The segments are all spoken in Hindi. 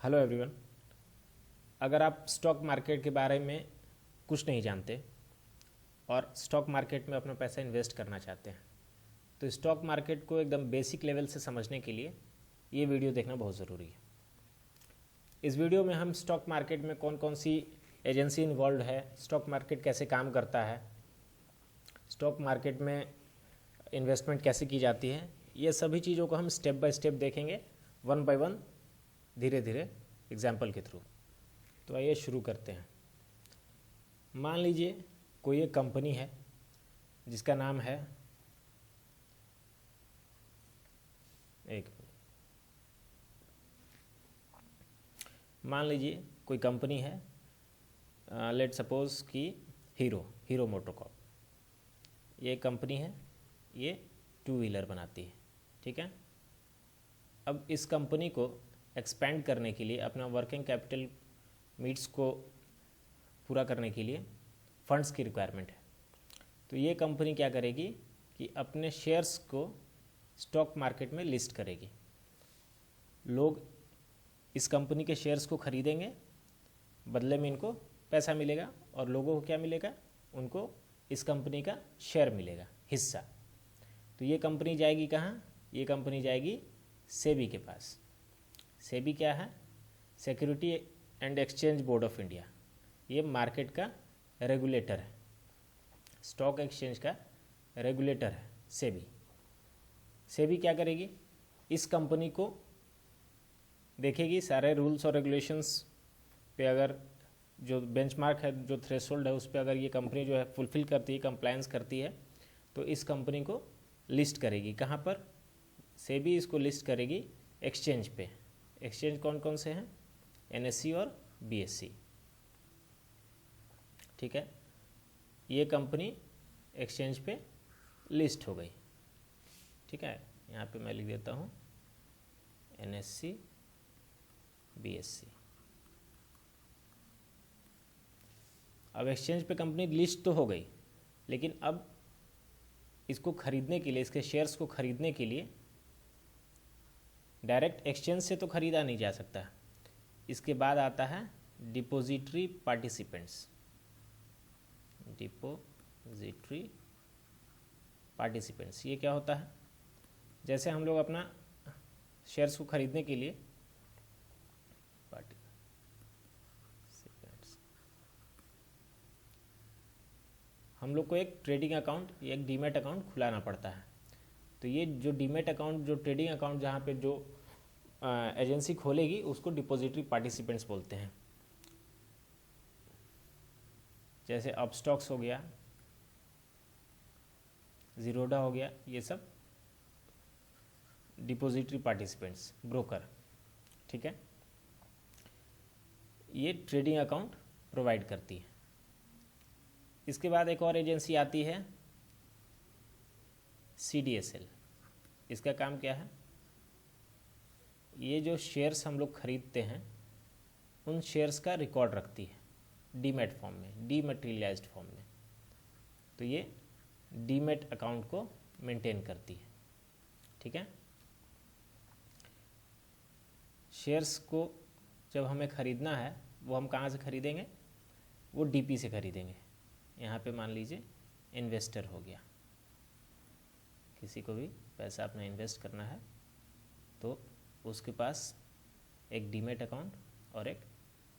Hello everyone. अगर आप स्टॉक मार्केट के बारे में कुछ नहीं जानते और स्टॉक मार्केट में अपना पैसा इन्वेस्ट करना चाहते हैं तो स्टॉक मार्केट को एकदम बेसिक लेवल से समझने के लिए ये वीडियो देखना बहुत ज़रूरी है। इस वीडियो में हम स्टॉक मार्केट में कौन कौन सी एजेंसी इन्वॉल्व है, स्टॉक मार्केट कैसे काम करता है, स्टॉक मार्केट में इन्वेस्टमेंट कैसे की जाती है, ये सभी चीज़ों को हम स्टेप बाय स्टेप देखेंगे, वन बाय वन, धीरे धीरे एग्जाम्पल के थ्रू। तो आइए शुरू करते हैं। मान लीजिए कोई एक कंपनी है जिसका नाम है मान लीजिए कोई कंपनी है, लेट सपोज कि हीरो मोटोकॉर्प। ये कंपनी है, ये टू व्हीलर बनाती है, ठीक है। अब इस कंपनी को एक्सपेंड करने के लिए, अपना वर्किंग कैपिटल नीड्स को पूरा करने के लिए फंड्स की रिक्वायरमेंट है। तो ये कंपनी क्या करेगी कि अपने शेयर्स को स्टॉक मार्केट में लिस्ट करेगी। लोग इस कंपनी के शेयर्स को खरीदेंगे, बदले में इनको पैसा मिलेगा और लोगों को क्या मिलेगा, उनको इस कंपनी का शेयर मिलेगा, हिस्सा। तो ये कंपनी जाएगी कहाँ? ये कंपनी जाएगी सेबी के पास। सेबी क्या है? Security and exchange board of India. ये मार्केट का रेगुलेटर है, स्टॉक एक्सचेंज का रेगुलेटर है सेबी। सेबी क्या करेगी? इस कंपनी को देखेगी, सारे रूल्स और रेगुलेशंस पे अगर जो बेंचमार्क है, जो थ्रेशोल्ड है, उस पे अगर ये कंपनी जो है फुलफिल करती है, कंप्लायंस करती है, तो इस कंपनी को लिस्ट करेगी। कहाँ पर? सेबी इसको लिस्ट करेगी एक्सचेंज पे। एक्सचेंज कौन कौन से हैं? एनएससी और बीएससी, ठीक है। ये कंपनी एक्सचेंज पे लिस्ट हो गई, ठीक है। यहाँ पे मैं लिख देता हूँ एनएससी बीएससी। अब एक्सचेंज पे कंपनी लिस्ट तो हो गई, लेकिन अब इसको खरीदने के लिए, इसके शेयर्स को खरीदने के लिए डायरेक्ट एक्सचेंज से तो खरीदा नहीं जा सकता। इसके बाद आता है डिपॉजिटरी पार्टिसिपेंट्स। डिपॉजिटरी पार्टिसिपेंट्स ये क्या होता है? जैसे हम लोग अपना शेयर्स को खरीदने के लिए हम लोग को एक ट्रेडिंग अकाउंट या एक डीमैट अकाउंट खुलाना पड़ता है। तो ये जो डीमैट अकाउंट, जो ट्रेडिंग अकाउंट जहाँ पे जो एजेंसी खोलेगी, उसको डिपॉजिटरी पार्टिसिपेंट्स बोलते हैं। जैसे अपस्टॉक्स हो गया, जीरोडा हो गया, ये सब डिपॉजिटरी पार्टिसिपेंट्स, ब्रोकर, ठीक है। ये ट्रेडिंग अकाउंट प्रोवाइड करती है। इसके बाद एक और एजेंसी आती है CDSL। इसका काम क्या है? ये जो शेयर्स हम लोग खरीदते हैं, उन शेयर्स का रिकॉर्ड रखती है डीमैट फॉर्म में, डीमैटेरियलाइज्ड फॉर्म में। तो ये डीमैट अकाउंट को मेंटेन करती है, ठीक है। शेयर्स को जब हमें ख़रीदना है, वो हम कहाँ से खरीदेंगे? वो DP से खरीदेंगे। यहाँ पे मान लीजिए इन्वेस्टर हो गया, किसी को भी पैसा अपना इन्वेस्ट करना है तो उसके पास एक डीमैट अकाउंट और एक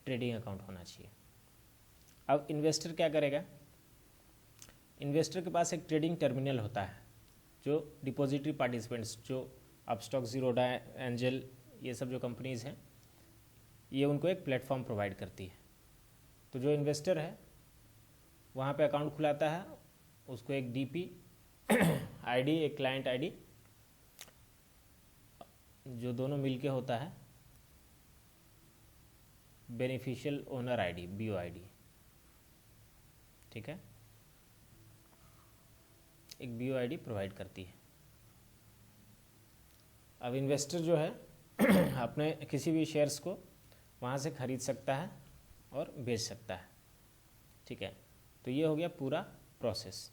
ट्रेडिंग अकाउंट होना चाहिए। अब इन्वेस्टर क्या करेगा? इन्वेस्टर के पास एक ट्रेडिंग टर्मिनल होता है, जो डिपॉजिटरी पार्टिसिपेंट्स, जो अपस्टॉक, जीरोडा, एंजल, ये सब जो कंपनीज़ हैं, ये उनको एक प्लेटफॉर्म प्रोवाइड करती है। तो जो इन्वेस्टर है वहाँ पे अकाउंट खुलाता है, उसको एक DP आईडी, एक क्लाइंट आईडी, जो दोनों मिलके होता है बेनिफिशियल ओनर आईडी, BOID, ठीक है। एक BOID प्रोवाइड करती है। अब इन्वेस्टर जो है अपने किसी भी शेयर्स को वहाँ से खरीद सकता है और बेच सकता है, ठीक है। तो ये हो गया पूरा प्रोसेस।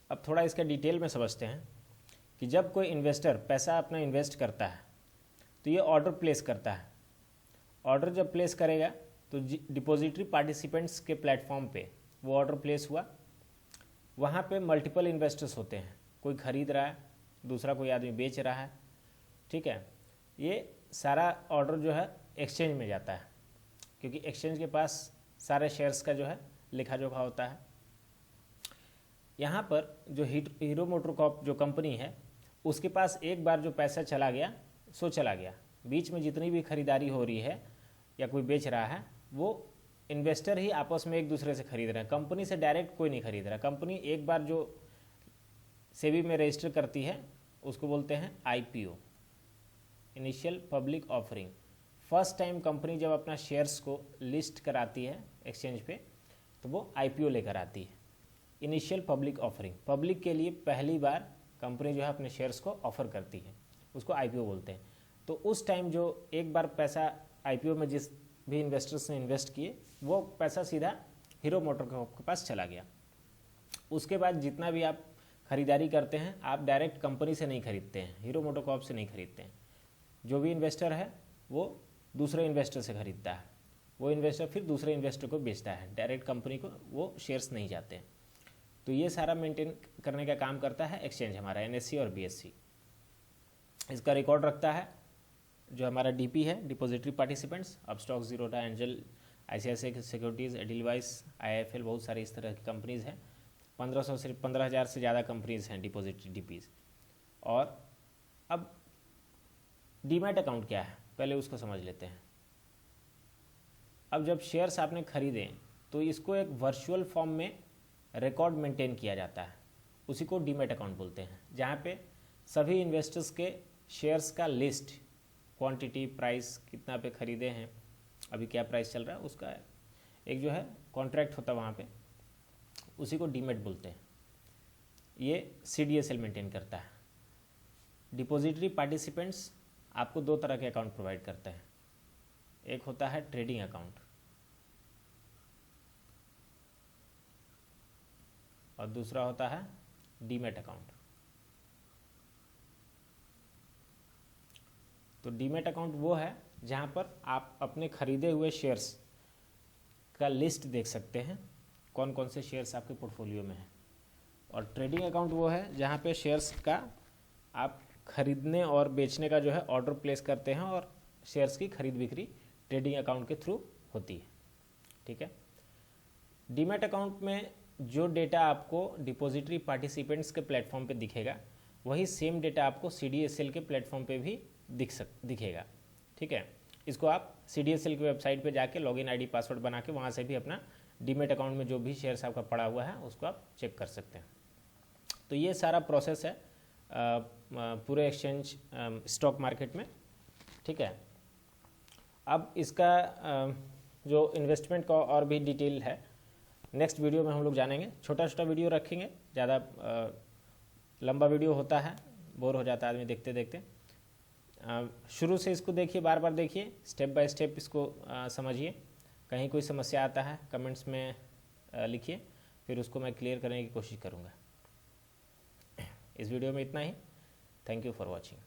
अब थोड़ा इसका डिटेल में समझते हैं कि जब कोई इन्वेस्टर पैसा अपना इन्वेस्ट करता है तो ये ऑर्डर प्लेस करता है। ऑर्डर जब प्लेस करेगा तो डिपॉजिटरी पार्टिसिपेंट्स के प्लेटफॉर्म पे वो ऑर्डर प्लेस हुआ, वहाँ पे मल्टीपल इन्वेस्टर्स होते हैं, कोई खरीद रहा है, दूसरा कोई आदमी बेच रहा है, ठीक है। ये सारा ऑर्डर जो है एक्सचेंज में जाता है, क्योंकि एक्सचेंज के पास सारे शेयर्स का जो है लेखा जोखा होता है। यहाँ पर जो हीरो मोटोकॉर्प जो कंपनी है उसके पास एक बार जो पैसा चला गया सो चला गया। बीच में जितनी भी खरीदारी हो रही है या कोई बेच रहा है वो इन्वेस्टर ही आपस में एक दूसरे से खरीद रहे हैं, कंपनी से डायरेक्ट कोई नहीं खरीद रहा। कंपनी एक बार जो सेबी में रजिस्टर करती है उसको बोलते हैं IPO, initial public offering. First time company जब अपना शेयर्स को लिस्ट कराती है एक्सचेंज पे तो वो आईपीओ लेकर आती है, इनिशियल पब्लिक ऑफरिंग। पब्लिक के लिए पहली बार कंपनी जो है अपने शेयर्स को ऑफर करती है, उसको आईपीओ बोलते हैं। तो उस टाइम जो एक बार पैसा आईपीओ में जिस भी इन्वेस्टर्स ने इन्वेस्ट किए वो पैसा सीधा हीरो मोटोकॉर्प के पास चला गया। उसके बाद जितना भी आप खरीदारी करते हैं आप डायरेक्ट कंपनी से नहीं खरीदते हैं, हीरो मोटोकॉर्प से नहीं खरीदते हैं। जो भी इन्वेस्टर है वो दूसरे इन्वेस्टर से खरीदता है, वो इन्वेस्टर फिर दूसरे इन्वेस्टर को बेचता है, डायरेक्ट कंपनी को वो शेयर्स नहीं जाते हैं। तो ये सारा मेंटेन करने का काम करता है एक्सचेंज हमारा, एनएससी और बीएससी। इसका रिकॉर्ड रखता है जो हमारा डीपी है, depository participants, Upstox, Zerodha, Angel, ICICI Securities, Edelweiss, IIFL, बहुत सारी इस तरह की कंपनीज़ हैं। 1500 से 15,000 से ज़्यादा कंपनीज़ हैं डिपॉजिटरी डीपीज़। और अब डीमैट अकाउंट क्या है पहले उसको समझ लेते हैं। अब जब शेयर्स आपने खरीदे तो इसको एक वर्चुअल फॉर्म में रिकॉर्ड मेंटेन किया जाता है, उसी को डीमैट अकाउंट बोलते हैं, जहाँ पे सभी इन्वेस्टर्स के शेयर्स का लिस्ट, क्वांटिटी, प्राइस, कितना पे खरीदे हैं, अभी क्या प्राइस चल रहा है, उसका एक जो है कॉन्ट्रैक्ट होता है वहाँ पे, उसी को डीमैट बोलते हैं। ये सीडीएसएल मेंटेन करता है। डिपॉजिटरी पार्टिसिपेंट्स आपको दो तरह के अकाउंट प्रोवाइड करते हैं, एक होता है ट्रेडिंग अकाउंट और दूसरा होता है डीमैट अकाउंट। तो डीमैट अकाउंट वो है जहाँ पर आप अपने खरीदे हुए शेयर्स का लिस्ट देख सकते हैं, कौन कौन से शेयर्स आपके पोर्टफोलियो में हैं। और ट्रेडिंग अकाउंट वो है जहाँ पे शेयर्स का आप खरीदने और बेचने का जो है ऑर्डर प्लेस करते हैं और शेयर्स की खरीद बिक्री ट्रेडिंग अकाउंट के थ्रू होती है, ठीक है। डीमैट अकाउंट में जो डेटा आपको डिपॉजिटरी पार्टिसिपेंट्स के प्लेटफॉर्म पे दिखेगा वही सेम डेटा आपको सीडीएसएल के प्लेटफॉर्म पे भी दिखेगा, ठीक है। इसको आप सीडीएसएल की वेबसाइट पे जाके लॉगिन आईडी पासवर्ड बना के वहाँ से भी अपना डीमैट अकाउंट में जो भी शेयर्स आपका पड़ा हुआ है उसको आप चेक कर सकते हैं। तो ये सारा प्रोसेस है पूरे एक्सचेंज स्टॉक मार्केट में, ठीक है। अब इसका जो इन्वेस्टमेंट का और भी डिटेल है नेक्स्ट वीडियो में हम लोग जानेंगे। छोटा छोटा वीडियो रखेंगे, ज़्यादा लंबा वीडियो होता है, बोर हो जाता है आदमी देखते देखते। शुरू से इसको देखिए, बार बार देखिए, स्टेप बाय स्टेप इसको समझिए। कहीं कोई समस्या आता है कमेंट्स में लिखिए, फिर उसको मैं क्लियर करने की कोशिश करूँगा। इस वीडियो में इतना ही। Thank you for watching.